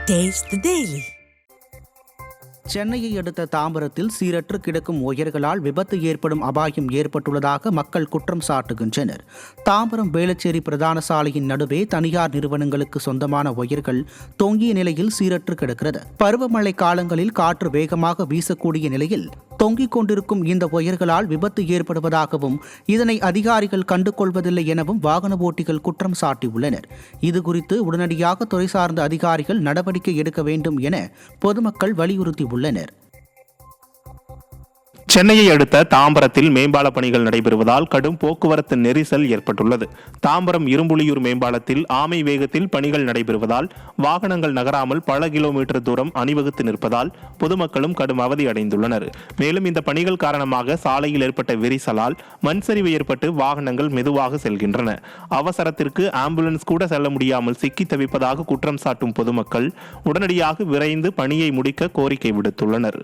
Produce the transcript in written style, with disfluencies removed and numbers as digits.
Taste the Daily. சென்னையை அடுத்த தாம்பரத்தில் சீரற்று கிடக்கும் ஒயர்களால் விபத்து ஏற்படும் அபாயம் ஏற்பட்டுள்ளதாக மக்கள் குற்றம் சாட்டுகின்றனர். தாம்பரம் வேளச்சேரி பிரதான சாலையின் நடுவே தனியார் நிறுவனங்களுக்கு சொந்தமான ஒயர்கள் தொங்கிய நிலையில் சீரற்று கிடக்கிறது. பருவமழை காலங்களில் காற்று வேகமாக வீசக்கூடிய நிலையில் தொங்கிக் கொண்டிருக்கும் இந்த ஒயர்களால் விபத்து ஏற்படுவதாகவும் இதனை அதிகாரிகள் கண்டுகொள்வதில்லை எனவும் வாகன ஓட்டிகள் குற்றம் சாட்டியுள்ளனர். இதுகுறித்து உடனடியாக துறை சார்ந்த அதிகாரிகள் நடவடிக்கை எடுக்க வேண்டும் என பொதுமக்கள் வலியுறுத்தியுள்ளனர். சென்னையை அடுத்த தாம்பரத்தில் மேம்பால பணிகள் நடைபெறுவதால் கடும் போக்குவரத்து நெரிசல் ஏற்பட்டுள்ளது. தாம்பரம் இரும்புலியூர் மேம்பாலத்தில் ஆமை வேகத்தில் பணிகள் நடைபெறுவதால் வாகனங்கள் நகராமல் பல கிலோமீட்டர் தூரம் அணிவகுத்து நிற்பதால் பொதுமக்களும் கடும் அவதி அடைந்துள்ளனர். மேலும் இந்த பணிகள் காரணமாக சாலையில் ஏற்பட்ட விரிசலால் மண் சரிவு ஏற்பட்டு வாகனங்கள் மெதுவாக செல்கின்றன. அவசரத்திற்கு ஆம்புலன்ஸ் கூட செல்ல முடியாமல் சிக்கி தவிப்பதாக குற்றம் சாட்டும் பொதுமக்கள் உடனடியாக விரைந்து பணியை முடிக்க கோரிக்கை விடுத்துள்ளனர்.